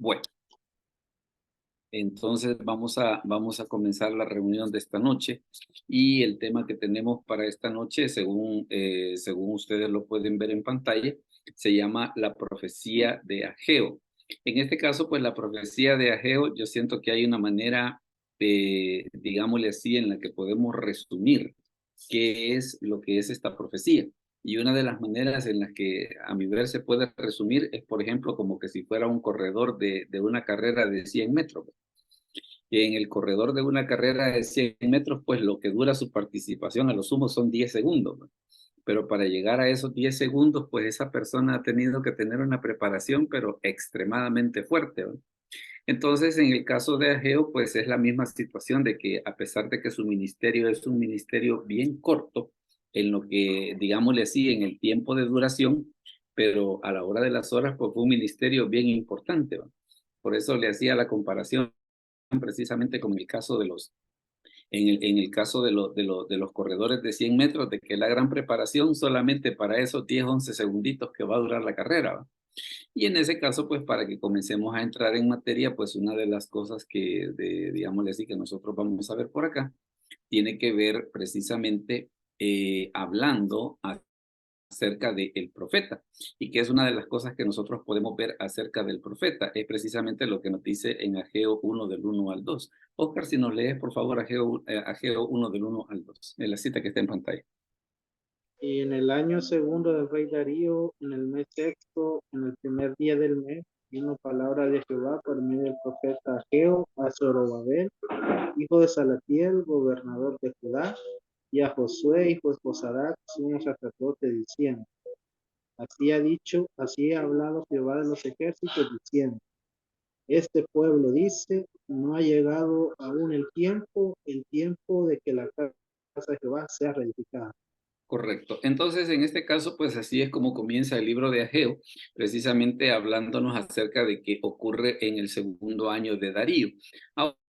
Bueno, entonces vamos a comenzar la reunión de esta noche y el tema que tenemos para esta noche, según ustedes lo pueden ver en pantalla, se llama la profecía de Ageo. En este caso, pues la profecía de Ageo, yo siento que hay una manera, digámosle así, en la que podemos resumir qué es lo que es esta profecía. Y una de las maneras en las que a mi ver se puede resumir es, por ejemplo, como que si fuera un corredor de una carrera de 100 metros. Y en el corredor de una carrera de 100 metros, pues lo que dura su participación a lo sumo son 10 segundos. ¿No? Pero para llegar a esos 10 segundos, pues esa persona ha tenido que tener una preparación, pero extremadamente fuerte. ¿No? Entonces, en el caso de Ageo, pues es la misma situación de que a pesar de que su ministerio es un ministerio bien corto, en lo que, digámosle así, en el tiempo de duración, pero a la hora de las horas, pues fue un ministerio bien importante. ¿Va? Por eso le hacía la comparación precisamente con el caso de en el caso de los corredores de 100 metros, de que la gran preparación solamente para esos 10, 11 segunditos que va a durar la carrera. ¿Va? Y en ese caso, pues para que comencemos a entrar en materia, pues una de las cosas digámosle así, que nosotros vamos a ver por acá, tiene que ver precisamente hablando acerca del profeta. Y que es una de las cosas que nosotros podemos ver acerca del profeta. Es precisamente lo que nos dice en Ageo 1 del 1 al 2. Oscar, si nos lees, por favor, Ageo 1 del 1 al 2, en la cita que está en pantalla. Y en el año segundo del rey Darío, en el mes sexto, en el primer día del mes, vino palabra de Jehová por medio del profeta Ageo a Zorobabel, hijo de Salatiel, gobernador de Judá, y a Josué, hijo de Josadac, sumo sacerdote, diciendo: Así ha dicho, así ha hablado Jehová de los ejércitos, diciendo: Este pueblo dice, no ha llegado aún el tiempo de que la casa de Jehová sea reedificada. Correcto. Entonces, en este caso, pues así es como comienza el libro de Ageo, precisamente hablándonos acerca de qué ocurre en el segundo año de Darío.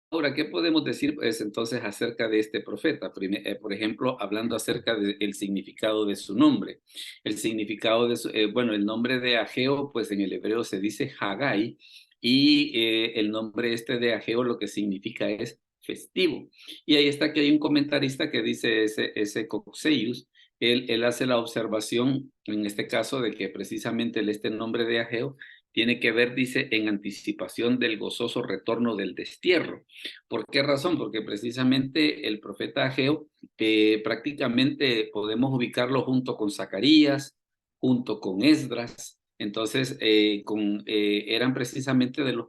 Ahora, ¿qué podemos decir pues entonces acerca de este profeta? Por ejemplo, hablando acerca del significado de su nombre. El significado bueno, el nombre de Ageo, pues en el hebreo se dice Haggai, y el nombre este de Ageo lo que significa es festivo. Y ahí está que hay un comentarista que dice ese Coxeius. Él hace la observación, en este caso, de que precisamente este nombre de Ageo tiene que ver, dice, en anticipación del gozoso retorno del destierro. ¿Por qué razón? Porque precisamente el profeta Ageo, prácticamente podemos ubicarlo junto con Zacarías, junto con Esdras. Entonces, eran precisamente de los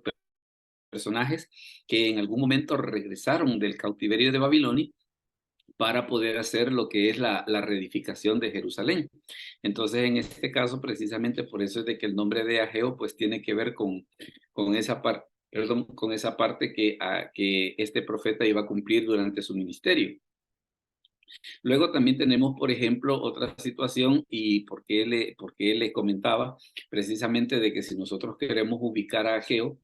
personajes que en algún momento regresaron del cautiverio de Babilonia para poder hacer lo que es la reedificación de Jerusalén. Entonces, en este caso, precisamente por eso es de que el nombre de Ageo, pues tiene que ver con esa parte, perdón, con esa parte que este profeta iba a cumplir durante su ministerio. Luego también tenemos, por ejemplo, otra situación y porque él le comentaba precisamente de que si nosotros queremos ubicar a Ageo,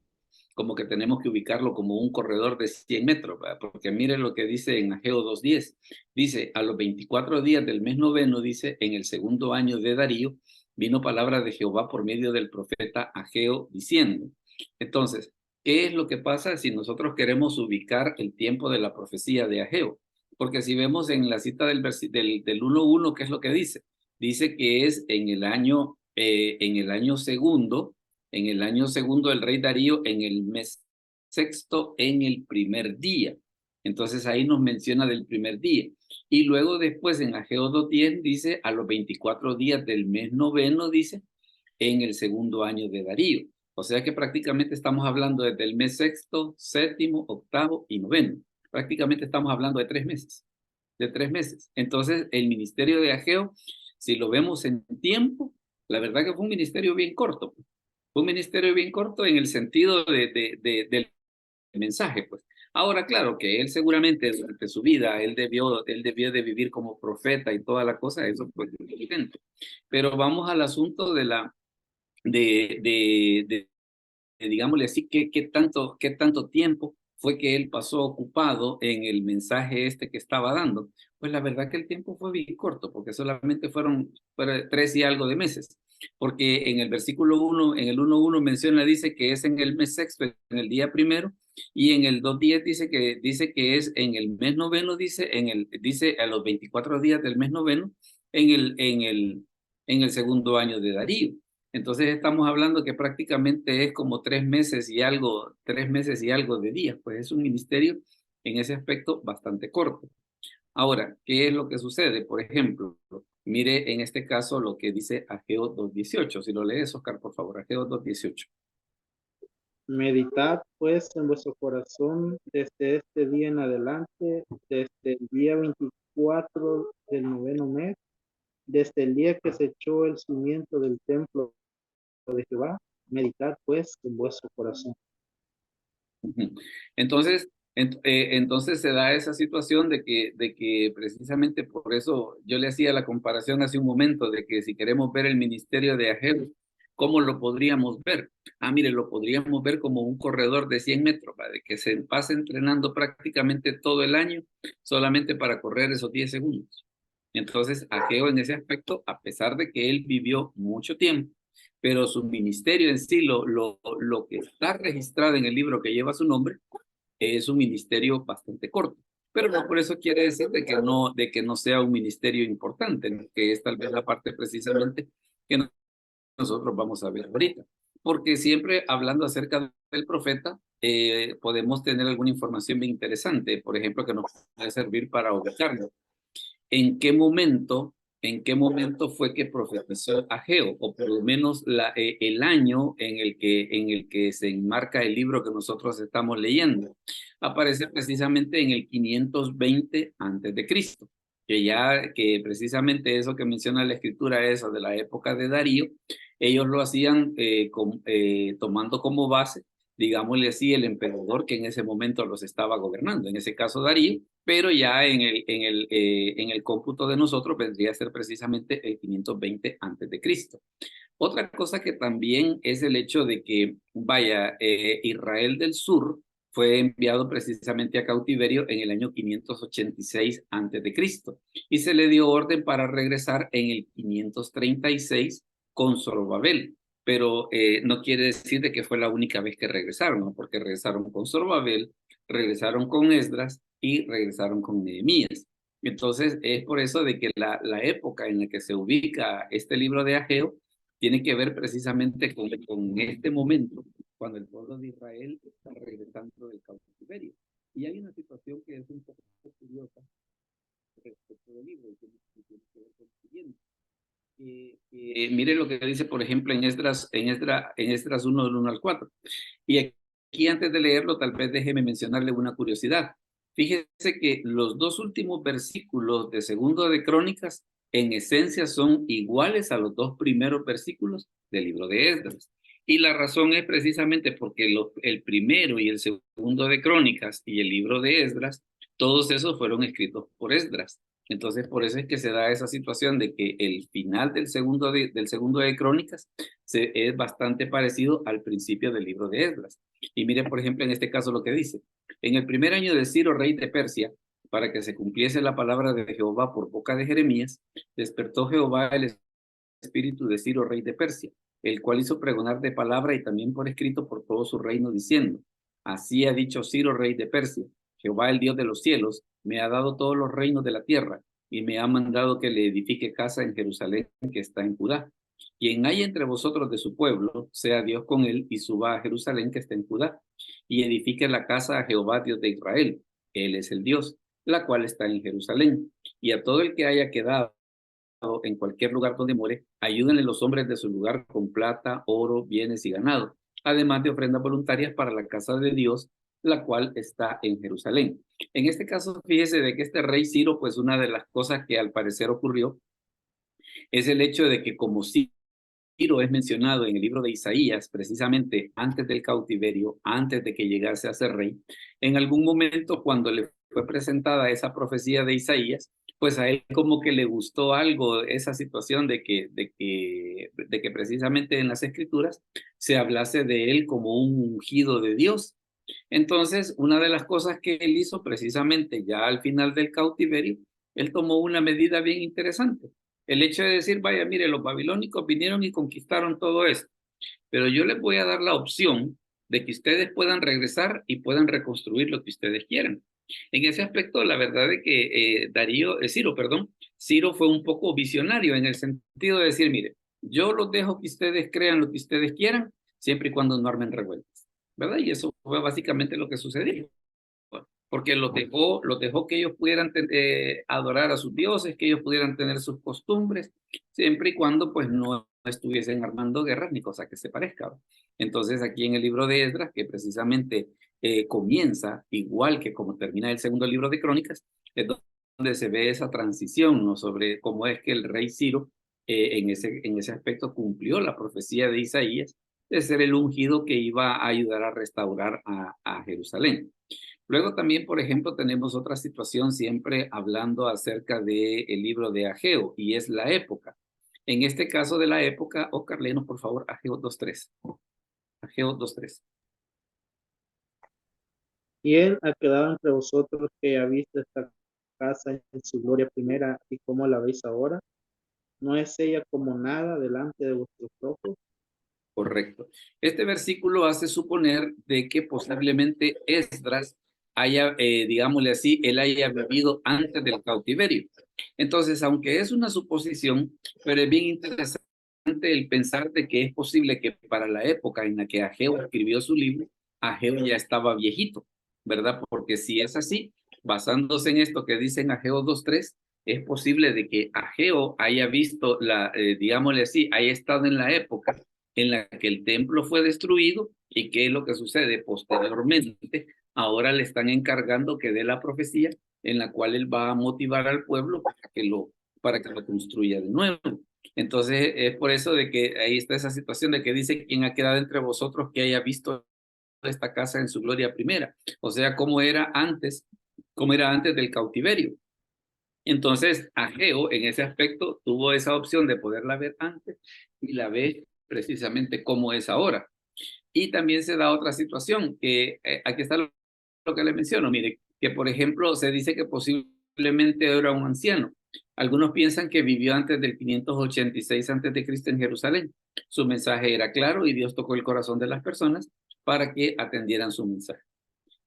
como que tenemos que ubicarlo como un corredor de 100 metros, ¿verdad? Porque miren lo que dice en Ageo 2:10. Dice, a los 24 días del mes noveno, dice, en el segundo año de Darío, vino palabra de Jehová por medio del profeta Ageo diciendo. Entonces, ¿qué es lo que pasa si nosotros queremos ubicar el tiempo de la profecía de Ageo? Porque si vemos en la cita del 1:1, ¿qué es lo que dice? Dice que es en el año segundo, del rey Darío, en el mes sexto, en el primer día. Entonces ahí nos menciona del primer día. Y luego después en Ageo 2:10 dice a los 24 días del mes noveno, dice, en el segundo año de Darío. O sea que prácticamente estamos hablando desde el mes sexto, séptimo, octavo y noveno. Prácticamente estamos hablando de 3 meses. De 3 meses. Entonces el ministerio de Ageo, si lo vemos en tiempo, la verdad que fue un ministerio bien corto. Fue un ministerio bien corto en el sentido del mensaje, pues. Ahora, claro, que él seguramente durante su vida, él debió de vivir como profeta y toda la cosa, eso pues es evidente. Pero vamos al asunto de, de, de, digámosle así, qué tanto tiempo fue que él pasó ocupado en el mensaje este que estaba dando. Pues la verdad que el tiempo fue bien corto, porque solamente fueron 3 y algo de meses. porque en el versículo 1, en el 1:1 menciona, dice que es en el mes sexto, en el día primero, y en el 2:10 dice que es en el mes noveno, dice a los 24 días del mes noveno, en el segundo año de Darío. Entonces estamos hablando que prácticamente es como 3 meses y algo de días, pues es un ministerio en ese aspecto bastante corto. Ahora, ¿qué es lo que sucede? Por ejemplo, mire en este caso lo que dice Ageo 2:18. Si lo lees, Oscar, por favor, Ageo 2:18. Meditad pues en vuestro corazón desde este día en adelante, desde el día 24 del noveno mes, desde el día que se echó el cimiento del templo de Jehová, meditad pues en vuestro corazón. Ujú. Entonces se da esa situación de que precisamente por eso yo le hacía la comparación hace un momento de que si queremos ver el ministerio de Ageo, ¿cómo lo podríamos ver? Mire, lo podríamos ver como un corredor de 100 metros, ¿va? De que se pasa entrenando prácticamente todo el año solamente para correr esos 10 segundos. Entonces, Ageo en ese aspecto, a pesar de que él vivió mucho tiempo, pero su ministerio en sí, lo que está registrado en el libro que lleva su nombre, es un ministerio bastante corto. Pero no por eso quiere decir de que no sea un ministerio importante, ¿no? Que es tal vez la parte precisamente que nosotros vamos a ver ahorita. Porque siempre hablando acerca del profeta, podemos tener alguna información bien interesante, por ejemplo, que nos puede servir para ubicarlo. ¿En qué momento, fue que profetizó Ageo? O por lo menos el año en el que se enmarca el libro que nosotros estamos leyendo. Aparece precisamente en el 520 antes de Cristo. Que precisamente eso que menciona la escritura, eso de la época de Darío, ellos lo hacían tomando como base, digámosle así, el emperador que en ese momento los estaba gobernando, en ese caso Darío, pero ya en el cómputo de nosotros vendría a ser precisamente el 520 antes de Cristo. Otra cosa que también es el hecho de que, vaya, Israel del Sur fue enviado precisamente a cautiverio en el año 586 antes de Cristo y se le dio orden para regresar en el 536 con Zorobabel. Pero no quiere decir de que fue la única vez que regresaron, ¿no? Porque regresaron con Zorobabel, regresaron con Esdras y regresaron con Nehemías. Entonces, es por eso de que la época en la que se ubica este libro de Ageo tiene que ver precisamente con este momento, cuando el pueblo de Israel está regresando del cautiverio. Y hay una situación que es un poco curiosa respecto del libro, y tiene que ver con lo siguiente. Mire lo que dice, por ejemplo, en Esdras 1, del 1 al 4. Y aquí, antes de leerlo, tal vez déjeme mencionarle una curiosidad. Fíjese que los dos últimos versículos de Segundo de Crónicas, en esencia, son iguales a los dos primeros versículos del libro de Esdras. Y la razón es precisamente porque el primero y el segundo de Crónicas y el libro de Esdras, todos esos fueron escritos por Esdras. Entonces, por eso es que se da esa situación de que el final del segundo de Crónicas es bastante parecido al principio del libro de Esdras. Y miren, por ejemplo, en este caso lo que dice. En el primer año de Ciro, rey de Persia, para que se cumpliese la palabra de Jehová por boca de Jeremías, despertó Jehová el espíritu de Ciro, rey de Persia, el cual hizo pregonar de palabra y también por escrito por todo su reino, diciendo: así ha dicho Ciro, rey de Persia: Jehová, el Dios de los cielos, me ha dado todos los reinos de la tierra, y me ha mandado que le edifique casa en Jerusalén, que está en Judá. Quien haya entre vosotros de su pueblo, sea Dios con él, y suba a Jerusalén, que está en Judá, y edifique la casa a Jehová, Dios de Israel. Él es el Dios, la cual está en Jerusalén. Y a todo el que haya quedado en cualquier lugar donde muere, ayúdenle los hombres de su lugar con plata, oro, bienes y ganado, además de ofrendas voluntarias para la casa de Dios, la cual está en Jerusalén. En este caso, fíjese de que este rey Ciro, pues una de las cosas que al parecer ocurrió es el hecho de que como Ciro es mencionado en el libro de Isaías, precisamente antes del cautiverio, antes de que llegase a ser rey, en algún momento cuando le fue presentada esa profecía de Isaías, pues a él como que le gustó algo esa situación de que precisamente en las escrituras se hablase de él como un ungido de Dios. Entonces, una de las cosas que él hizo precisamente ya al final del cautiverio, él tomó una medida bien interesante. El hecho de decir, vaya, mire, los babilónicos vinieron y conquistaron todo esto, pero yo les voy a dar la opción de que ustedes puedan regresar y puedan reconstruir lo que ustedes quieran. En ese aspecto, la verdad es que Ciro, perdón, Ciro fue un poco visionario en el sentido de decir, mire, yo los dejo que ustedes crean lo que ustedes quieran, siempre y cuando no armen revueltas, ¿verdad? Y eso fue básicamente lo que sucedió, porque los dejó que ellos pudieran adorar a sus dioses, que ellos pudieran tener sus costumbres, siempre y cuando pues no estuviesen armando guerras ni cosa que se parezca. Entonces aquí en el libro de Esdras, que precisamente comienza igual que como termina el segundo libro de Crónicas, es donde se ve esa transición, ¿no? Sobre cómo es que el rey Ciro en ese aspecto cumplió la profecía de Isaías de ser el ungido que iba a ayudar a restaurar a Jerusalén. Luego también, por ejemplo, tenemos otra situación siempre hablando acerca del libro de Ageo, y es la época. En este caso de la época, Oscar, léenos por favor Ageo 2.3. Ageo 2.3. ¿Quién ha quedado entre vosotros que ha visto esta casa en su gloria primera y cómo la veis ahora? ¿No es ella como nada delante de vuestros ojos? Correcto. Este versículo hace suponer de que posiblemente Esdras haya, digámosle así, él haya vivido antes del cautiverio. Entonces, aunque es una suposición, pero es bien interesante el pensar de que es posible que para la época en la que Ageo escribió su libro, Ageo ya estaba viejito, ¿verdad? Porque si es así, basándose en esto que dice en Ageo 2.3, es posible de que Ageo haya visto digámosle así, haya estado en la época en la que el templo fue destruido y qué es lo que sucede posteriormente. Ahora le están encargando que dé la profecía en la cual él va a motivar al pueblo para que lo construya de nuevo. Entonces es por eso de que ahí está esa situación de que dice quién ha quedado entre vosotros que haya visto esta casa en su gloria primera, o sea, cómo era antes del cautiverio. Entonces, Ageo en ese aspecto tuvo esa opción de poderla ver antes y la ve precisamente como es ahora. Y también se da otra situación, que aquí está lo que le menciono, mire, que por ejemplo se dice que posiblemente era un anciano. Algunos piensan que vivió antes del 586 antes de Cristo en Jerusalén. Su mensaje era claro y Dios tocó el corazón de las personas para que atendieran su mensaje.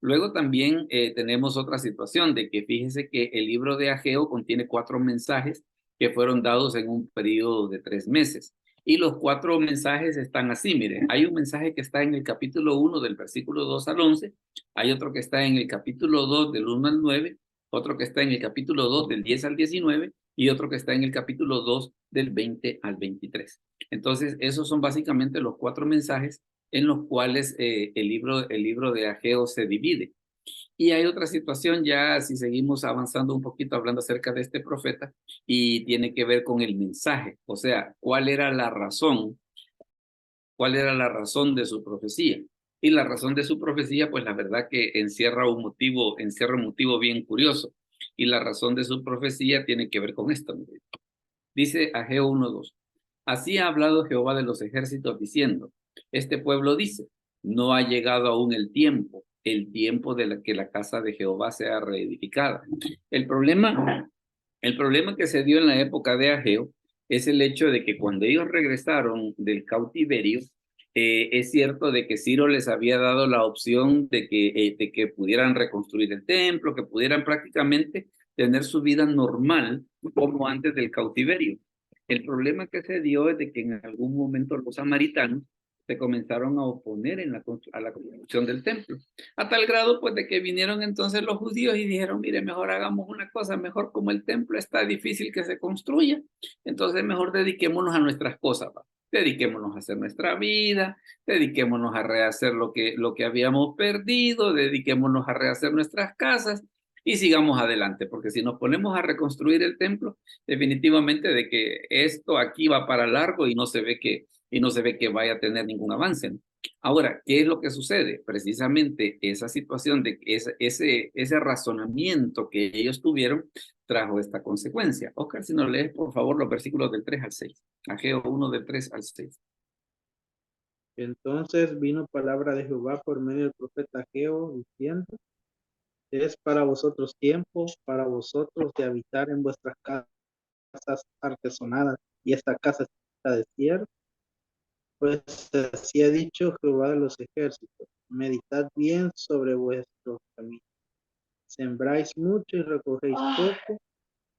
Luego también tenemos otra situación de que fíjese que el libro de Ageo contiene 4 mensajes que fueron dados en un periodo de 3 meses. Y los 4 mensajes están así, miren, hay un mensaje que está en el capítulo 1 del versículo 2 al 11, hay otro que está en el capítulo 2 del 1 al 9, otro que está en el capítulo 2 del 10 al 19 y otro que está en el capítulo 2 del 20 al 23. Entonces, esos son básicamente los 4 mensajes en los cuales el libro de Ageo se divide. Y hay otra situación ya, si seguimos avanzando un poquito hablando acerca de este profeta, y tiene que ver con el mensaje, o sea, cuál era la razón de su profecía. Y la razón de su profecía, pues la verdad que encierra un motivo bien curioso. Y la razón de su profecía tiene que ver con esto. Dice Ageo 1:2. Así ha hablado Jehová de los ejércitos diciendo, este pueblo dice, no ha llegado aún el tiempo de que la casa de Jehová sea reedificada. El problema, el problema que se dio en la época de Ageo es el hecho de que cuando ellos regresaron del cautiverio, es cierto de que Ciro les había dado la opción de que pudieran reconstruir el templo, que pudieran prácticamente tener su vida normal como antes del cautiverio. El problema que se dio es de que en algún momento los samaritanos se comenzaron a oponer a la construcción del templo, a tal grado pues de que vinieron entonces los judíos y dijeron, mire, mejor hagamos una cosa, mejor como el templo está difícil que se construya, entonces mejor dediquémonos a nuestras cosas, ¿va? Dediquémonos a hacer nuestra vida, dediquémonos a rehacer lo que habíamos perdido, dediquémonos a rehacer nuestras casas y sigamos adelante, porque si nos ponemos a reconstruir el templo, definitivamente de que esto aquí va para largo y no se ve que vaya a tener ningún avance, ¿no? Ahora, ¿qué es lo que sucede? Precisamente esa situación de ese razonamiento que ellos tuvieron trajo esta consecuencia. Oscar, si nos lees por favor los versículos del 3 al 6. Ageo 1 del 3 al 6. Entonces vino palabra de Jehová por medio del profeta Ageo, diciendo, es para vosotros tiempo, para vosotros de habitar en vuestras casas, artesonadas, y esta casa está desierta. Pues así ha dicho Jehová de los ejércitos: meditad bien sobre vuestro camino. Sembráis mucho y recogéis poco,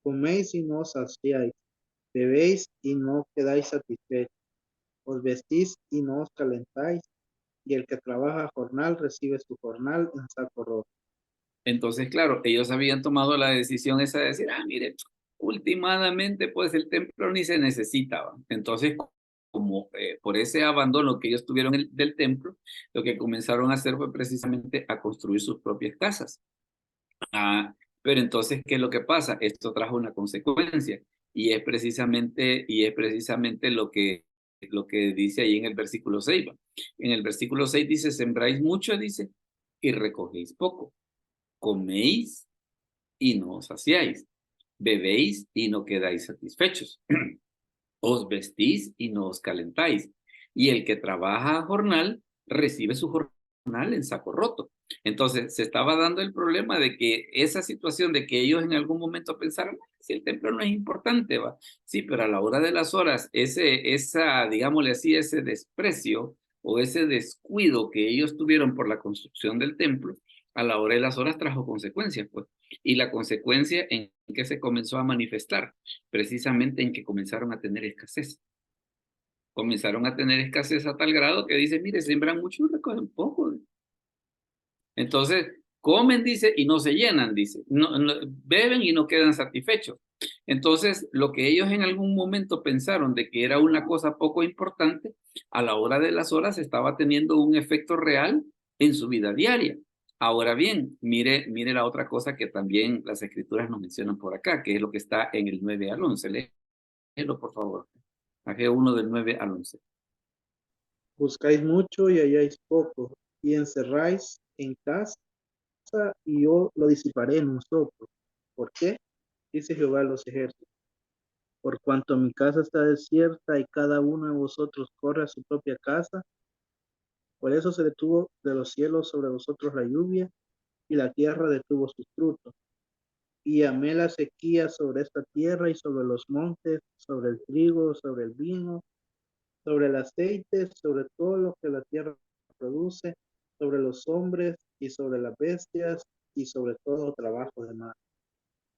coméis y no os saciáis, bebéis y no quedáis satisfechos, os vestís y no os calentáis, y el que trabaja a jornal recibe su jornal en saco roto. Entonces, claro, ellos habían tomado la decisión esa de decir, mire, últimamente pues el templo ni se necesitaba. Entonces, como por ese abandono que ellos tuvieron del templo, lo que comenzaron a hacer fue precisamente a construir sus propias casas. Pero entonces, ¿qué es lo que pasa? Esto trajo una consecuencia y es precisamente lo que dice ahí en el versículo 6. ¿Va? En el versículo 6 dice, sembráis mucho, dice, y recogéis poco. Coméis y no os saciáis. Bebéis y no quedáis satisfechos. Os vestís y no os calentáis. Y el que trabaja a jornal recibe su jornal en saco roto. Entonces se estaba dando el problema de que esa situación de que ellos en algún momento pensaron, si el templo no es importante, va. Sí, pero a la hora de las horas, digámosle así, ese desprecio o ese descuido que ellos tuvieron por la construcción del templo, a la hora de las horas trajo consecuencias, pues. Y la consecuencia en que se comenzó a manifestar, precisamente en que comenzaron a tener escasez. Comenzaron a tener escasez a tal grado que dice, mire, siembran mucho y recogen poco. Entonces, comen, dice, y no se llenan, dice. Beben y no quedan satisfechos. Entonces, lo que ellos en algún momento pensaron de que era una cosa poco importante, a la hora de las horas estaba teniendo un efecto real en su vida diaria. Ahora bien, mire la otra cosa que también las escrituras nos mencionan por acá, que es lo que está en el 9 al 11. Léelo, por favor. Ageo 1 del 9 al 11. Buscáis mucho y halláis poco, y encerráis en casa, y yo lo disiparé en un soplo. ¿Por qué? Dice Jehová de los ejércitos: por cuanto mi casa está desierta y cada uno de vosotros corre a su propia casa, por eso se detuvo de los cielos sobre vosotros la lluvia, y la tierra detuvo sus frutos. Y amé la sequía sobre esta tierra y sobre los montes, sobre el trigo, sobre el vino, sobre el aceite, sobre todo lo que la tierra produce, sobre los hombres y sobre las bestias y sobre todo trabajo de mar.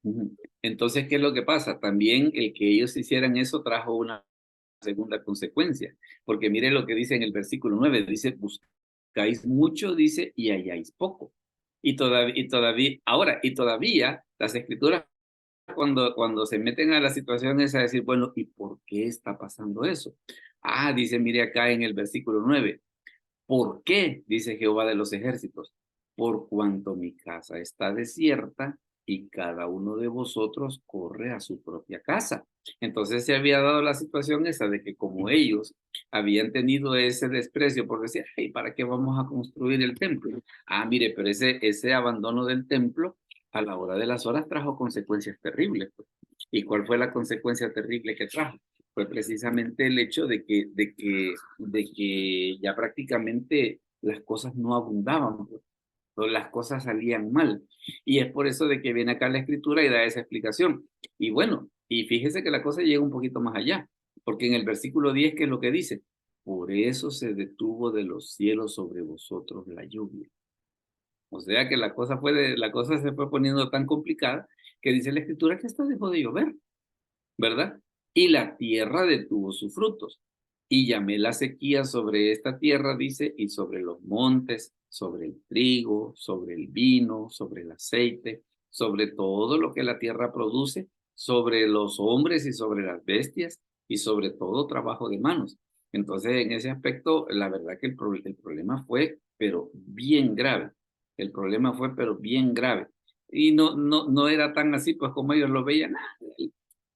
Ujú. Entonces, ¿qué es lo que pasa? También el que ellos hicieran eso trajo una segunda consecuencia, porque mire lo que dice en el versículo 9, dice, buscáis mucho, dice, y halláis poco. Y todavía las escrituras cuando se meten a la situación es a decir, bueno, ¿y por qué está pasando eso? Dice, mire acá en el versículo 9, ¿por qué? Dice Jehová de los ejércitos, por cuanto mi casa está desierta y cada uno de vosotros corre a su propia casa. Entonces se había dado la situación esa de que como ellos habían tenido ese desprecio por decir, ay, ¿para qué vamos a construir el templo? Mire, pero ese abandono del templo a la hora de las horas trajo consecuencias terribles, pues. ¿Y cuál fue la consecuencia terrible que trajo? Fue precisamente el hecho de que ya prácticamente las cosas no abundaban, pues, o las cosas salían mal. Y es por eso de que viene acá la escritura y da esa explicación. Y bueno, y fíjese que la cosa llega un poquito más allá, porque en el versículo 10, ¿qué es lo que dice? Por eso se detuvo de los cielos sobre vosotros la lluvia. O sea que la cosa se fue poniendo tan complicada que dice la escritura que hasta dejó de llover. ¿Verdad? Y la tierra detuvo sus frutos. Y llamé la sequía sobre esta tierra, dice, y sobre los montes, sobre el trigo, sobre el vino, sobre el aceite, sobre todo lo que la tierra produce, sobre los hombres y sobre las bestias, y sobre todo trabajo de manos. Entonces, en ese aspecto, la verdad que el problema fue, pero bien grave. El problema fue, pero bien grave. Y no era tan así, pues como ellos lo veían.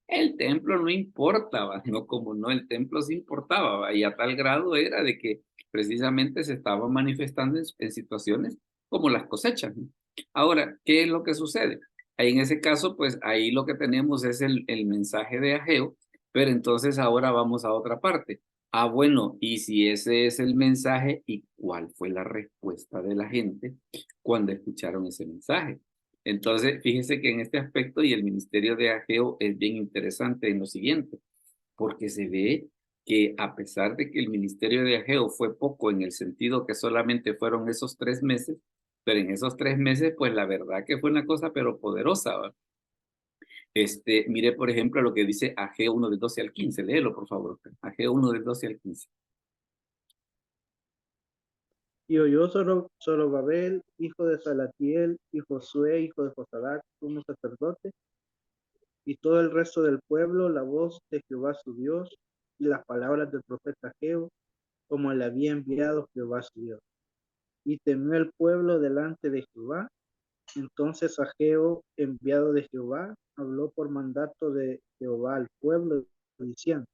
El templo no importaba, no como no, el templo sí importaba, ¿va? Y a tal grado era de que precisamente se estaba manifestando en situaciones como las cosechas, ¿no? Ahora, ¿qué es lo que sucede? Ahí en ese caso, pues ahí lo que tenemos es el mensaje de Ageo, pero entonces ahora vamos a otra parte. Bueno, y si ese es el mensaje, ¿y cuál fue la respuesta de la gente cuando escucharon ese mensaje? Entonces, fíjese que en este aspecto y el ministerio de Ageo es bien interesante en lo siguiente, porque se ve que a pesar de que el ministerio de Ageo fue poco en el sentido que solamente fueron esos 3 meses, pero en esos 3 meses, pues la verdad que fue una cosa pero poderosa, ¿va? Mire, por ejemplo, lo que dice Ageo 1 del 12 al 15. Léelo, por favor. Ageo 1 del 12 al 15. Y oyó Zorobabel, hijo de Salatiel, y Josué, hijo de Josadac, sumo sacerdote, y todo el resto del pueblo, la voz de Jehová su Dios, y las palabras del profeta Ageo, como le había enviado Jehová su Dios. Y temió el pueblo delante de Jehová. Entonces Ageo, enviado de Jehová, habló por mandato de Jehová al pueblo, diciendo: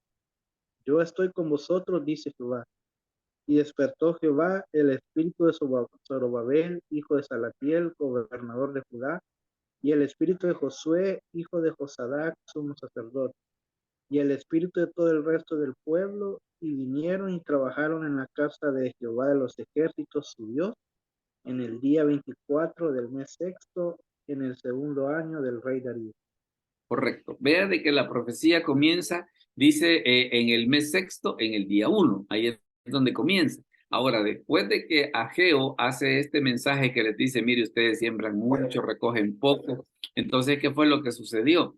Yo estoy con vosotros, dice Jehová. Y despertó Jehová el espíritu de Zorobabel, hijo de Salatiel, gobernador de Judá, y el espíritu de Josué, hijo de Josadac, sumo sacerdote, y el espíritu de todo el resto del pueblo, y vinieron y trabajaron en la casa de Jehová de los ejércitos, su Dios, en el día 24 del mes sexto, en el segundo año del rey Darío. Correcto. Vea de que la profecía comienza, dice, en el mes sexto, en el día 1. Ahí es donde comienza. Ahora, después de que Ageo hace este mensaje que les dice, mire, ustedes siembran mucho, recogen poco. Entonces, ¿qué fue lo que sucedió?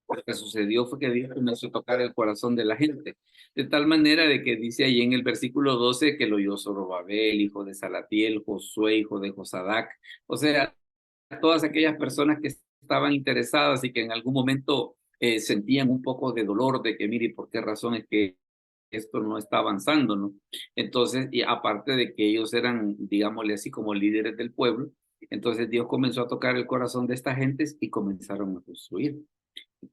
Lo que sucedió fue que Dios comenzó a tocar el corazón de la gente. De tal manera de que dice ahí en el versículo 12 que lo oyó Zorobabel, hijo de Salatiel, Josué, hijo de Josadac. O sea, todas aquellas personas que estaban interesadas y que en algún momento sentían un poco de dolor de que, mire, ¿por qué razón es que esto no está avanzando, no? Entonces, y aparte de que ellos eran, digámosle así, como líderes del pueblo, entonces Dios comenzó a tocar el corazón de estas gentes y comenzaron a construir.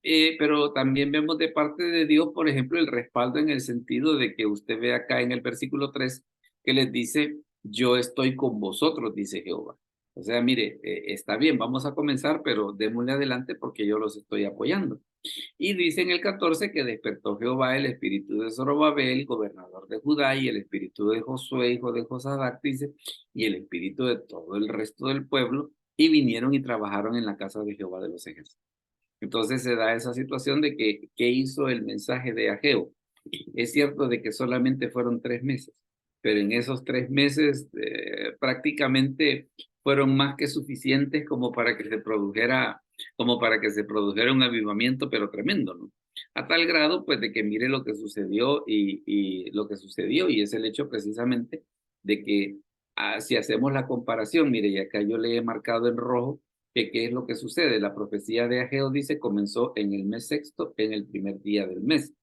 Pero también vemos de parte de Dios, por ejemplo, el respaldo en el sentido de que usted ve acá en el versículo 3 que les dice, yo estoy con vosotros, dice Jehová. O sea, mire, está bien, vamos a comenzar, pero démosle adelante porque yo los estoy apoyando. Y dice en el 14 que despertó Jehová el espíritu de Zorobabel, gobernador de Judá, y el espíritu de Josué, hijo de Josadac, dice, y el espíritu de todo el resto del pueblo, y vinieron y trabajaron en la casa de Jehová de los ejércitos. Entonces se da esa situación de que, ¿qué hizo el mensaje de Ageo? Es cierto de que solamente fueron 3 meses, pero en esos 3 meses prácticamente fueron más que suficientes como para que se produjera, un avivamiento, pero tremendo, ¿no? A tal grado, pues, de que mire lo que sucedió y lo que sucedió, y es el hecho precisamente de que si hacemos la comparación, mire, y acá yo le he marcado en rojo, que qué es lo que sucede. La profecía de Ageo dice comenzó en el mes sexto, en el primer día del mes.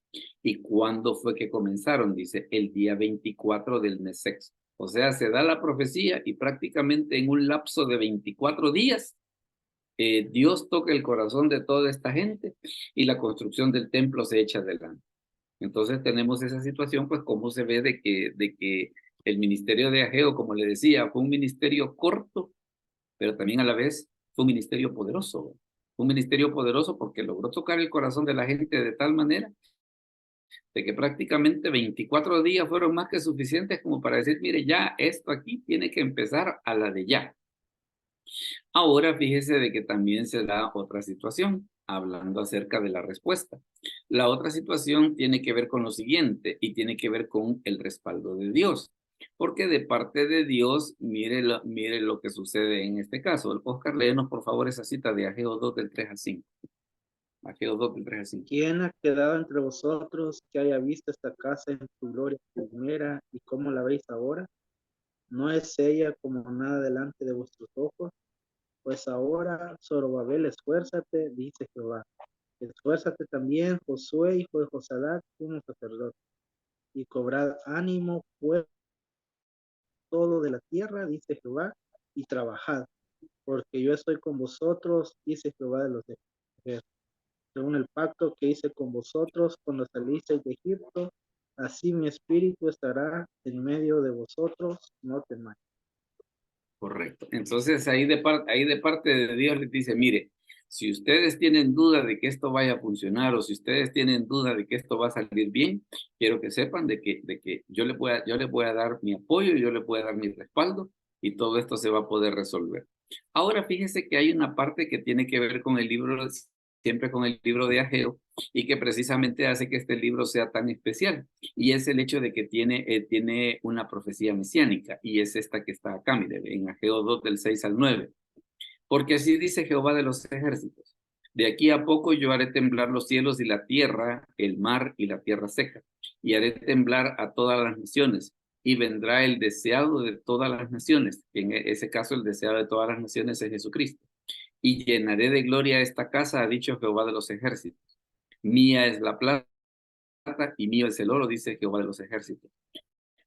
¿Y cuándo fue que comenzaron? Dice el día 24 del mes sexto. O sea, se da la profecía y prácticamente en un lapso de 24 días, Dios toca el corazón de toda esta gente y la construcción del templo se echa adelante. Entonces tenemos esa situación, pues cómo se ve de que el ministerio de Ageo, como le decía, fue un ministerio corto, pero también a la vez fue un ministerio poderoso. Un ministerio poderoso porque logró tocar el corazón de la gente de tal manera de que prácticamente 24 días fueron más que suficientes como para decir, mire, ya esto aquí tiene que empezar a la de ya. Ahora fíjese de que también se da otra situación, hablando acerca de la respuesta. La otra situación tiene que ver con lo siguiente y tiene que ver con el respaldo de Dios. Porque de parte de Dios, mire lo que sucede en este caso. Oscar, léenos por favor esa cita de Ageo 2 del 3 al 5. Ageo 2 del 3 al 5. ¿Quién ha quedado entre vosotros que haya visto esta casa en su gloria primera y cómo la veis ahora? ¿No es ella como nada delante de vuestros ojos? Pues ahora, Zorobabel, esfuérzate, dice Jehová. Esfuérzate también, Josué, hijo de Josadac, sumo sacerdote, y cobrad ánimo, pues, todo de la tierra, dice Jehová, y trabajad, porque yo estoy con vosotros, dice Jehová de los ejércitos. Según el pacto que hice con vosotros cuando salisteis de Egipto, así mi espíritu estará en medio de vosotros, no temáis. Correcto. Entonces ahí de parte de Dios les dice, mire, si ustedes tienen duda de que esto vaya a funcionar o si ustedes tienen duda de que esto va a salir bien, quiero que sepan de que yo les voy a dar mi apoyo, yo les voy a dar mi respaldo y todo esto se va a poder resolver. Ahora fíjese que hay una parte que tiene que ver con el libro, siempre con el libro de Ageo, y que precisamente hace que este libro sea tan especial, y es el hecho de que tiene una profecía mesiánica, y es esta que está acá, mire, en Ageo 2 del 6 al 9. Porque así dice Jehová de los ejércitos: de aquí a poco yo haré temblar los cielos y la tierra, el mar y la tierra seca, y haré temblar a todas las naciones, y vendrá el deseado de todas las naciones. En ese caso, el deseado de todas las naciones es Jesucristo. Y llenaré de gloria esta casa, ha dicho Jehová de los ejércitos. Mía es la plata y mío es el oro, dice Jehová de los ejércitos.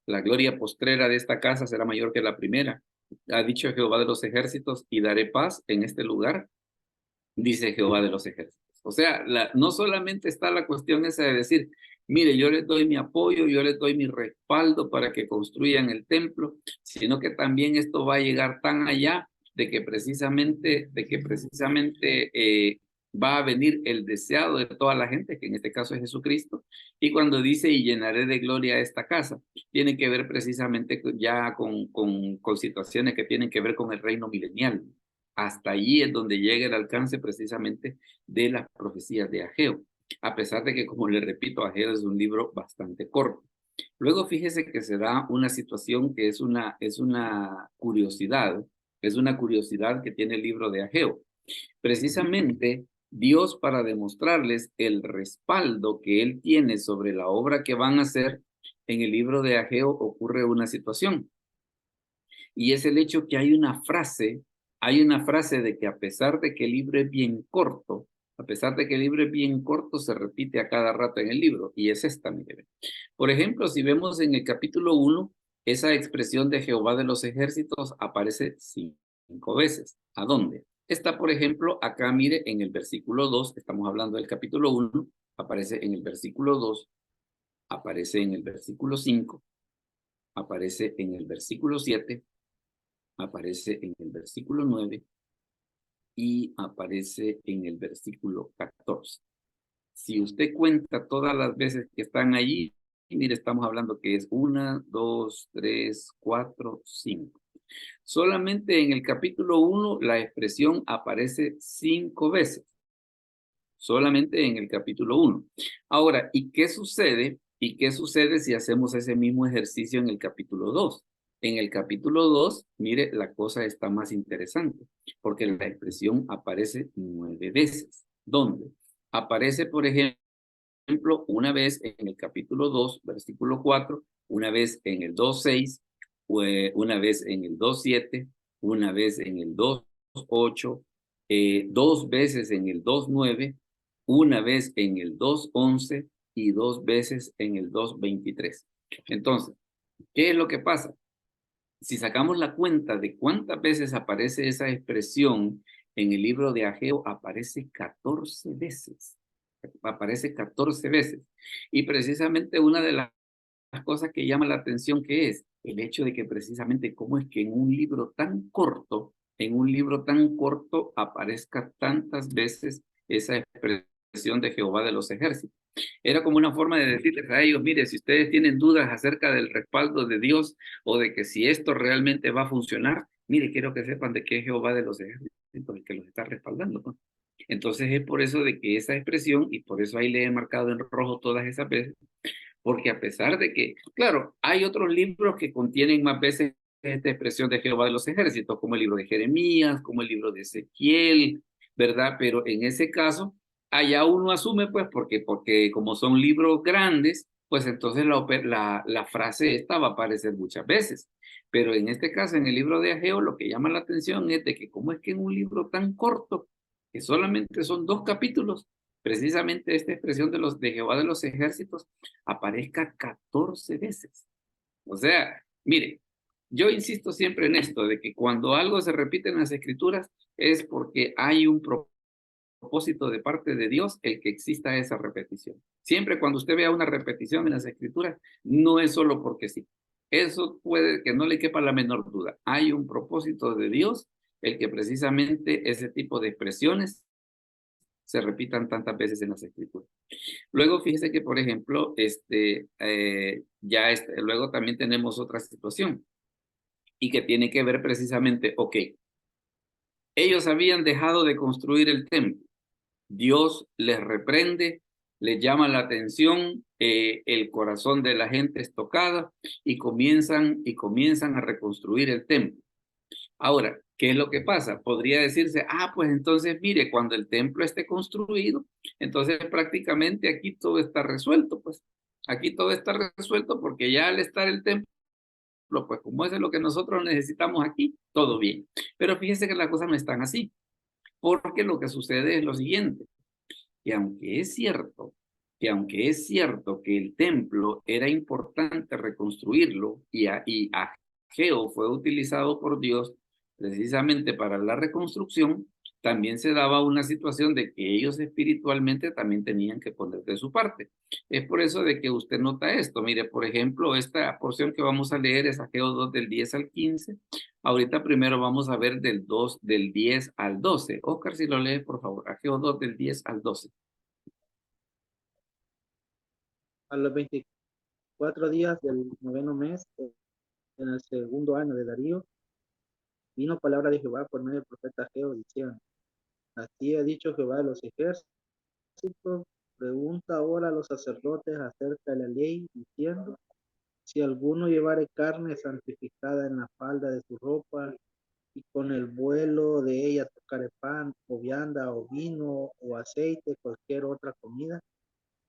La gloria postrera de esta casa será mayor que la primera, ha dicho Jehová de los ejércitos, y daré paz en este lugar, dice Jehová de los ejércitos. O sea, no solamente está la cuestión esa de decir, mire, yo les doy mi apoyo, yo les doy mi respaldo para que construyan el templo, sino que también esto va a llegar tan allá de que precisamente va a venir el deseado de toda la gente, que en este caso es Jesucristo, y cuando dice, y llenaré de gloria esta casa, tiene que ver precisamente ya con situaciones que tienen que ver con el reino milenial. Hasta allí es donde llega el alcance precisamente de las profecías de Ageo, a pesar de que, como le repito, Ageo es un libro bastante corto. Luego fíjese que se da una situación que es una curiosidad que tiene el libro de Ageo. Precisamente Dios, para demostrarles el respaldo que él tiene sobre la obra que van a hacer, en el libro de Ageo ocurre una situación, y es el hecho que hay una frase de que a pesar de que el libro es bien corto, a pesar de que el libro es bien corto, se repite a cada rato en el libro, y es esta, mire. Por ejemplo, si vemos en el capítulo 1, esa expresión de Jehová de los ejércitos aparece 5 veces. ¿A dónde? Está, por ejemplo, acá, mire, en el versículo 2, estamos hablando del capítulo 1, aparece en el versículo 2, aparece en el versículo 5, aparece en el versículo 7, aparece en el versículo 9 y aparece en el versículo 14. Si usted cuenta todas las veces que están allí, mire, estamos hablando que es 1, 2, 3, 4, 5. Solamente en el capítulo 1 la expresión aparece 5 veces. Solamente en el capítulo 1. Ahora, ¿y qué sucede? ¿Y qué sucede si hacemos ese mismo ejercicio en el capítulo 2? En el capítulo 2, mire, la cosa está más interesante, porque la expresión aparece 9 veces. ¿Dónde? Aparece, por ejemplo, una vez en el capítulo 2, versículo 4, una vez en el 2:6, una vez en el 2:7, una vez en el 2:8, 2 veces en el 2:9, una vez en el 2:11 y 2 veces en el 2:23. Entonces, ¿qué es lo que pasa? Si sacamos la cuenta de cuántas veces aparece esa expresión en el libro de Ageo, aparece 14 veces. Aparece 14 veces. Y precisamente una de las cosas que llama la atención que es el hecho de que precisamente cómo es que en un libro tan corto aparezca tantas veces esa expresión de Jehová de los ejércitos. Era como una forma de decirles a ellos, mire, si ustedes tienen dudas acerca del respaldo de Dios o de que si esto realmente va a funcionar, mire, quiero que sepan de que es Jehová de los ejércitos el que los está respaldando, ¿no? Entonces es por eso de que esa expresión, y por eso ahí le he marcado en rojo todas esas veces, porque a pesar de que, claro, hay otros libros que contienen más veces esta expresión de Jehová de los ejércitos, como el libro de Jeremías, como el libro de Ezequiel, ¿verdad? Pero en ese caso, allá uno asume, pues, porque como son libros grandes, pues entonces la frase esta va a aparecer muchas veces. Pero en este caso, en el libro de Ageo, lo que llama la atención es de que cómo es que en un libro tan corto, que solamente son 2 capítulos, precisamente esta expresión de Jehová de los ejércitos aparezca 14 veces. O sea, mire, yo insisto siempre en esto, de que cuando algo se repite en las escrituras es porque hay un propósito de parte de Dios el que exista esa repetición. Siempre cuando usted vea una repetición en las escrituras, no es solo porque sí. Eso puede que no le quepa la menor duda. Hay un propósito de Dios el que precisamente ese tipo de expresiones se repitan tantas veces en las escrituras. Luego, fíjese que, por ejemplo, luego también tenemos otra situación y que tiene que ver precisamente, ok, Ellos habían dejado de construir el templo. Dios les reprende, les llama la atención, el corazón de la gente es tocada y comienzan a reconstruir el templo. Ahora, ¿qué es lo que pasa? Podría decirse, pues entonces mire, cuando el templo esté construido, entonces prácticamente aquí todo está resuelto, pues. Aquí todo está resuelto porque ya al estar el templo, pues como eso es lo que nosotros necesitamos aquí, todo bien. Pero fíjense que las cosas no están así, porque lo que sucede es lo siguiente, que aunque es cierto que el templo era importante reconstruirlo y Ageo fue utilizado por Dios precisamente para la reconstrucción, también se daba una situación de que ellos espiritualmente también tenían que poner de su parte. Es por eso de que usted nota esto. Mire, por ejemplo, esta porción que vamos a leer es Ageo 2 del 10 al 15. Ahorita primero vamos a ver del 10 al 12. Oscar, si lo lee, por favor. Ageo 2 del 10 al 12. A los 24 días del noveno mes, en el segundo año de Darío, vino palabra de Jehová por medio del profeta Ageo, diciendo: Así ha dicho Jehová de los ejércitos, pregunta ahora a los sacerdotes acerca de la ley, diciendo: Si alguno llevare carne santificada en la falda de su ropa, y con el vuelo de ella tocare pan, o vianda, o vino, o aceite, cualquier otra comida,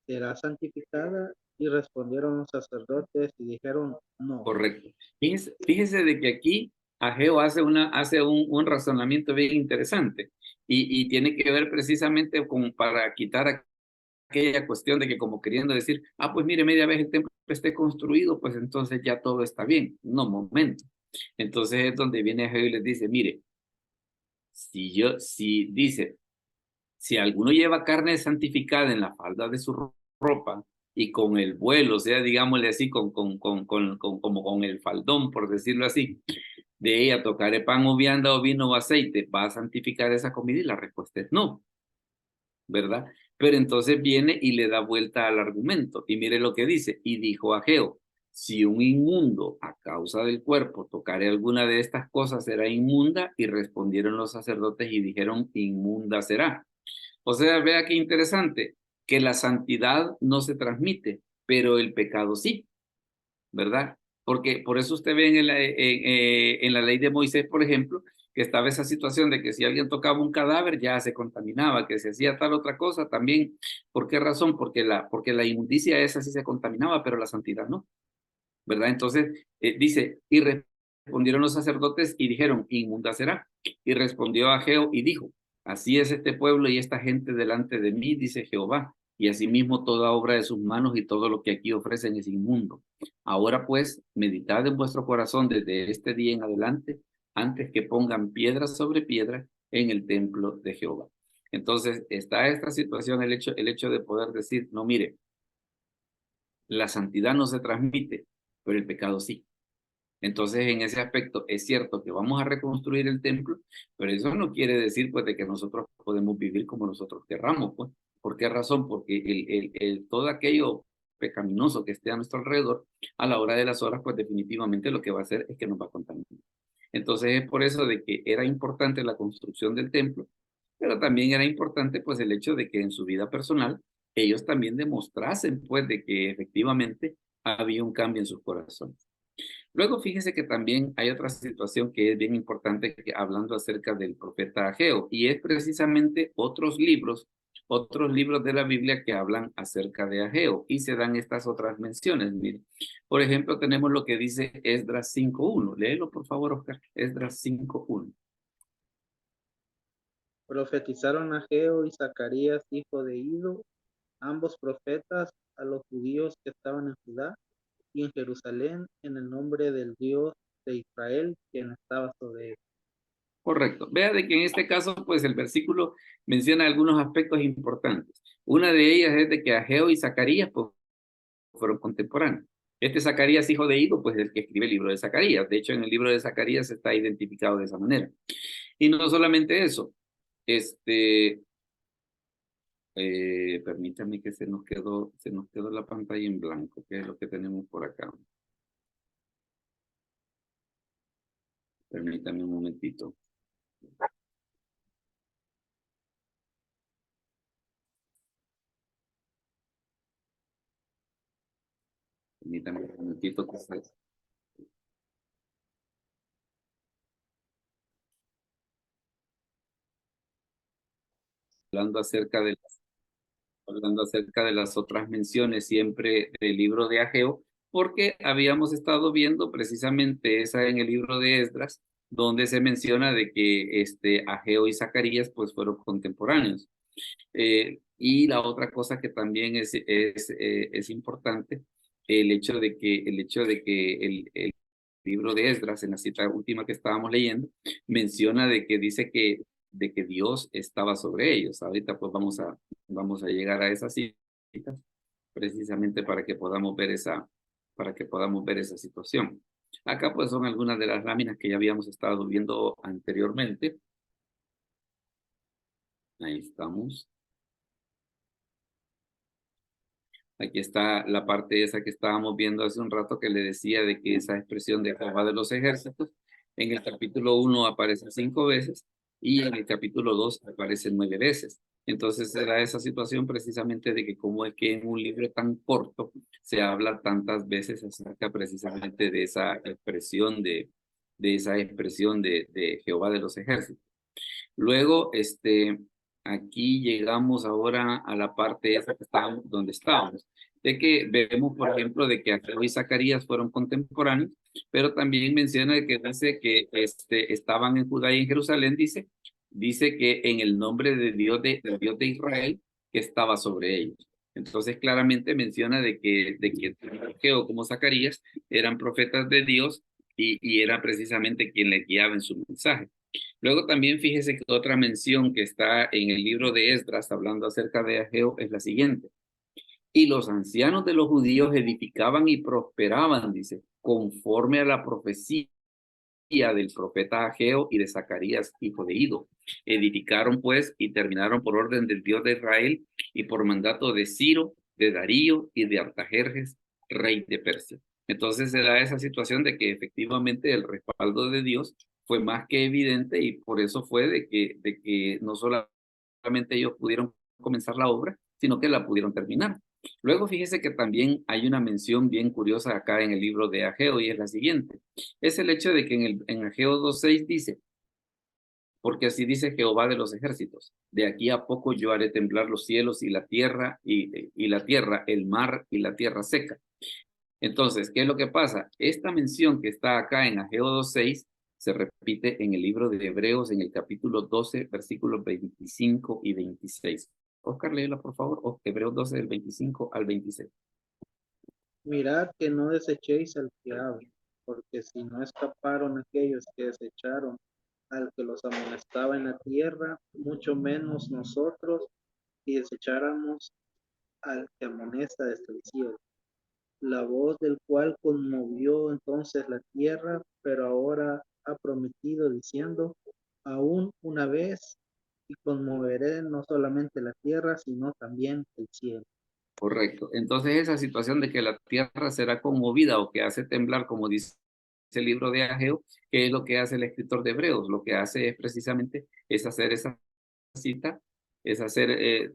será santificada. Y respondieron los sacerdotes y dijeron: No. Correcto. Fíjese de que aquí Ageo hace un razonamiento bien interesante y tiene que ver precisamente con para quitar aquella cuestión de que como queriendo decir, pues mire, media vez el templo esté construido, pues entonces ya todo está bien. No, momento. Entonces es donde viene Ageo y les dice, mire, si dice, si alguno lleva carne santificada en la falda de su ropa y con el vuelo, o sea, digámosle así, como con el faldón, por decirlo así, de ella tocaré pan o vianda o vino o aceite, ¿va a santificar esa comida? Y la respuesta es no, ¿verdad? Pero entonces viene y le da vuelta al argumento. Y mire lo que dice, y dijo Ageo, si un inmundo a causa del cuerpo tocare alguna de estas cosas será inmunda, y respondieron los sacerdotes y dijeron, inmunda será. O sea, vea qué interesante, que la santidad no se transmite, pero el pecado sí, ¿verdad? Porque por eso usted ve en la ley de Moisés, por ejemplo, que estaba esa situación de que si alguien tocaba un cadáver ya se contaminaba, que se hacía tal otra cosa también. ¿Por qué razón? Porque la inmundicia esa sí se contaminaba, pero la santidad no, ¿verdad? Entonces, dice, y respondieron los sacerdotes y dijeron, inmunda será. Y respondió Ageo y dijo, así es este pueblo y esta gente delante de mí, dice Jehová, y asimismo toda obra de sus manos y todo lo que aquí ofrecen es inmundo. Ahora pues, meditad en vuestro corazón desde este día en adelante, antes que pongan piedra sobre piedra en el templo de Jehová. Entonces, está esta situación, el hecho de poder decir, no, mire, la santidad no se transmite, pero el pecado sí. Entonces, en ese aspecto, es cierto que vamos a reconstruir el templo, pero eso no quiere decir, pues, de que nosotros podemos vivir como nosotros querramos, pues. ¿Por qué razón? Porque todo aquello pecaminoso que esté a nuestro alrededor, a la hora de las horas, pues, definitivamente lo que va a hacer es que nos va a contaminar. Entonces, es por eso de que era importante la construcción del templo, pero también era importante, pues, el hecho de que en su vida personal, ellos también demostrasen, pues, de que efectivamente había un cambio en sus corazones. Luego fíjese que también hay otra situación que es bien importante hablando acerca del profeta Ageo, y es precisamente otros libros de la Biblia que hablan acerca de Ageo, y se dan estas otras menciones. Mire, por ejemplo, tenemos lo que dice Esdras 5.1. Léelo, por favor, Oscar. Esdras 5.1. Profetizaron Ageo y Zacarías, hijo de Ido, ambos profetas, a los judíos que estaban en Judá y en Jerusalén, en el nombre del Dios de Israel, quien estaba sobre él. Correcto. Vea de que en este caso, pues el versículo menciona algunos aspectos importantes. Una de ellas es de que Ageo y Zacarías, pues, fueron contemporáneos. Este Zacarías, hijo de Ido, pues el que escribe el libro de Zacarías. De hecho, en el libro de Zacarías está identificado de esa manera. Y no solamente eso, este, permítame que se nos quedó la pantalla en blanco, que es lo que tenemos por acá. Permítame un momentito. poquito cosas. Hablando acerca de hablando acerca de las otras menciones siempre del libro de Ageo, porque habíamos estado viendo precisamente esa en el libro de Esdras, donde se menciona de que Ageo y Zacarías pues fueron contemporáneos. Y la otra cosa que también es importante, el hecho de que el libro de Esdras, en la cita última que estábamos leyendo, menciona de que Dios estaba sobre ellos. Ahorita pues vamos a llegar a esas citas precisamente para que podamos ver esa situación. Acá pues son algunas de las láminas que ya habíamos estado viendo anteriormente. Ahí estamos. Aquí está la parte esa que estábamos viendo hace un rato que le decía de que esa expresión de Jehová de los ejércitos en el capítulo 1 aparece 5 veces y en el capítulo 2 aparece 9 veces. Entonces era esa situación precisamente de que como es que en un libro tan corto se habla tantas veces acerca precisamente de esa expresión de Jehová de los ejércitos. Luego, aquí llegamos ahora a la parte esa que estábamos, donde estábamos, de que vemos, por ejemplo, de que Ageo y Zacarías fueron contemporáneos, pero también menciona de que dice que estaban en Judá y en Jerusalén, dice que en el nombre del Dios de Israel que estaba sobre ellos. Entonces claramente menciona de que tanto Ageo como Zacarías eran profetas de Dios y era precisamente quien les guiaba en su mensaje. Luego también fíjese que otra mención que está en el libro de Esdras hablando acerca de Ageo es la siguiente. Y los ancianos de los judíos edificaban y prosperaban, dice, conforme a la profecía del profeta Ageo y de Zacarías, hijo de Ido. Edificaron pues y terminaron por orden del Dios de Israel y por mandato de Ciro, de Darío y de Artajerjes, rey de Persia. Entonces se da esa situación de que efectivamente el respaldo de Dios fue más que evidente y por eso fue de que no solamente ellos pudieron comenzar la obra, sino que la pudieron terminar. Luego fíjese que también hay una mención bien curiosa acá en el libro de Ageo y es la siguiente. Es el hecho de que en Ageo 2:6 dice, porque así dice Jehová de los ejércitos, de aquí a poco yo haré temblar los cielos y la tierra, y la tierra, el mar y la tierra seca. Entonces, ¿qué es lo que pasa? Esta mención que está acá en Ageo 2:6 se repite en el libro de Hebreos en el capítulo 12, versículos 25 y 26. Oscar, léela por favor, Hebreos 12 del 25 al 26. Mirad que no desechéis al que habla, porque si no escaparon aquellos que desecharon al que los amonestaba en la tierra, mucho menos nosotros, si desecháramos al que amonesta desde el cielo. La voz del cual conmovió entonces la tierra, pero ahora ha prometido diciendo, aún una vez, y conmoveré no solamente la tierra, sino también el cielo. Correcto. Entonces esa situación de que la tierra será conmovida o que hace temblar, como dice el libro de Ageo, ¿qué es lo que hace el escritor de Hebreos? Lo que hace es precisamente es hacer esa cita,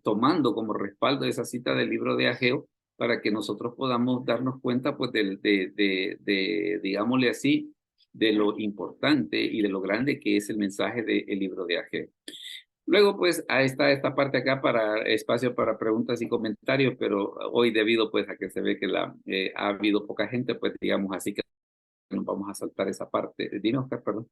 tomando como respaldo esa cita del libro de Ageo para que nosotros podamos darnos cuenta, pues, digámosle así, de lo importante y de lo grande que es el mensaje del libro de Ageo. Luego, pues, ahí está esta parte acá para espacio para preguntas y comentarios, pero hoy debido, pues, a que se ve que ha habido poca gente, pues, digamos así que nos vamos a saltar esa parte. Dime, Oscar, perdón.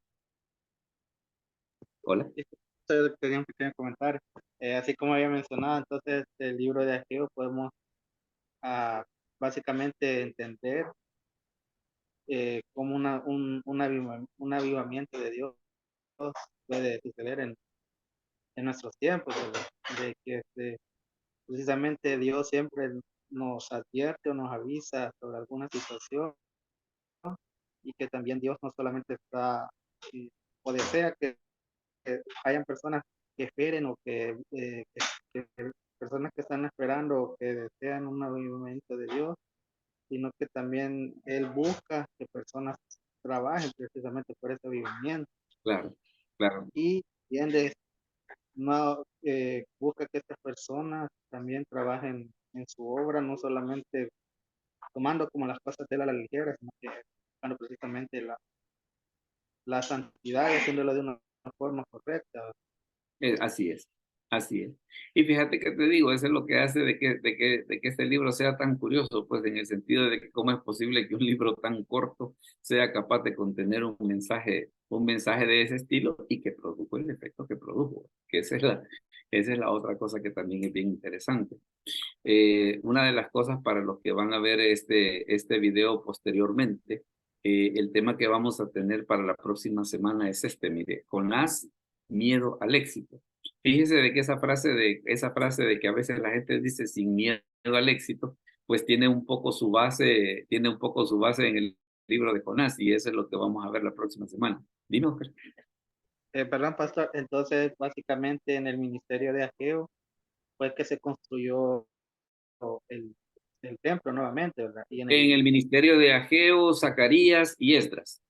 Hola. Esto tenía un pequeño comentario. Así como había mencionado, entonces el libro de Ageo podemos básicamente entender como un avivamiento de Dios puede suceder en nuestros tiempos, ¿verdad? De que precisamente Dios siempre nos advierte o nos avisa sobre alguna situación y que también Dios no solamente está o desea que hayan personas que esperen o que personas que están esperando o que desean un avivamiento de Dios, sino que también Él busca que personas trabajen precisamente por ese avivamiento Claro, claro, y tiende, no, busca que estas personas también trabajen en su obra, no solamente tomando como las cosas de él a la ligera, sino que buscando precisamente la santidad y haciéndolo de una forma correcta. Así es, así es. Y fíjate que te digo, eso es lo que hace de que este libro sea tan curioso, pues en el sentido de que cómo es posible que un libro tan corto sea capaz de contener un mensaje de ese estilo y que produjo el efecto que produjo, que esa es la otra cosa que también es bien interesante. Una de las cosas para los que van a ver este video posteriormente, el tema que vamos a tener para la próxima semana es este, mire, Jonás, miedo al éxito. Fíjese de que esa frase de que a veces la gente dice sin miedo al éxito, pues tiene un poco su base en el libro de Jonás y eso es lo que vamos a ver la próxima semana. Dime, Oscar. Perdón, pastor, entonces básicamente en el ministerio de Ageo fue que se construyó el, el templo nuevamente, ¿verdad? Y En el ministerio de Ageo, Zacarías y Esdras.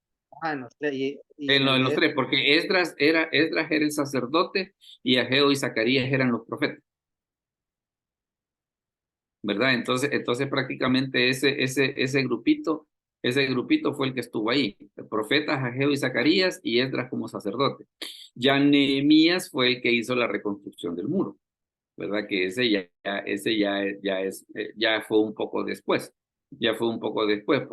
en los tres, y en el En los de tres, porque Esdras era el sacerdote y Ageo y Zacarías eran los profetas, ¿verdad? Entonces prácticamente ese grupito fue el que estuvo ahí, profetas, Ageo y Zacarías y Esdras como sacerdote. Ya Nehemías fue el que hizo la reconstrucción del muro, ¿verdad? Que ya fue un poco después,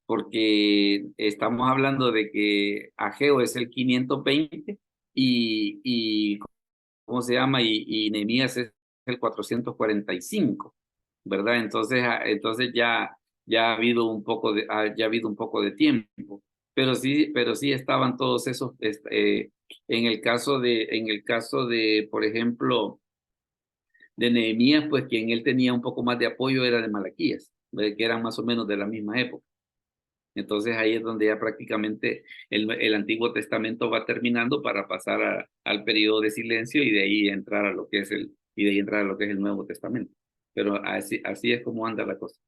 porque estamos hablando de que Ageo es el 520 y ¿cómo se llama? Y Nehemías es el 445, ¿verdad? Entonces ya ha habido ya ha habido un poco de tiempo, pero sí estaban todos esos, en el caso de, por ejemplo, de Nehemías, pues quien él tenía un poco más de apoyo era de Malaquías, ¿verdad? Que eran más o menos de la misma época. Entonces ahí es donde ya prácticamente el Antiguo Testamento va terminando para pasar al periodo de silencio y de ahí entrar a lo que es el Nuevo Testamento. Pero así es como anda la cosa,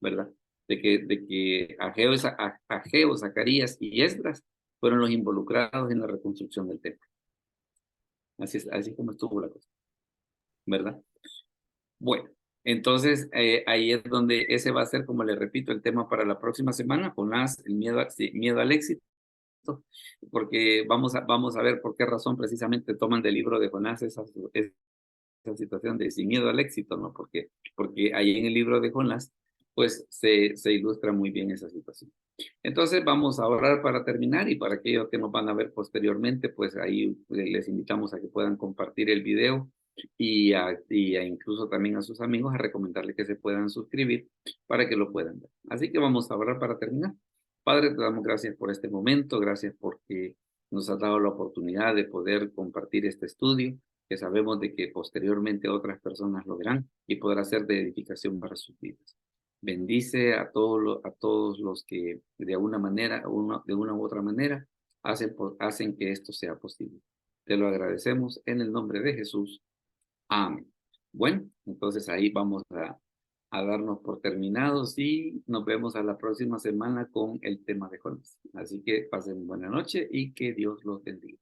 ¿verdad? De que Ageo, Zacarías y Esdras fueron los involucrados en la reconstrucción del templo. Así es como estuvo la cosa, ¿verdad? Bueno, entonces ahí es donde ese va a ser, como le repito, el tema para la próxima semana, Jonás, el miedo, sí, miedo al éxito, porque vamos a ver por qué razón precisamente toman del libro de Jonás esa situación de sin miedo al éxito, ¿no? Porque ahí en el libro de Jonás, pues se ilustra muy bien esa situación. Entonces vamos a orar para terminar y para aquellos que nos van a ver posteriormente, pues ahí les invitamos a que puedan compartir el video y a incluso también a sus amigos a recomendarles que se puedan suscribir para que lo puedan ver. Así que vamos a orar para terminar. Padre, te damos gracias por este momento, gracias porque nos has dado la oportunidad de poder compartir este estudio, que sabemos de que posteriormente otras personas lo verán y podrá ser de edificación para sus vidas. Bendice a todos los que de una manera, de una u otra manera, hacen que esto sea posible. Te lo agradecemos en el nombre de Jesús. Amén. Bueno, entonces ahí vamos a darnos por terminados y nos vemos a la próxima semana con el tema de Jonás. Así que pasen buena noche y que Dios los bendiga.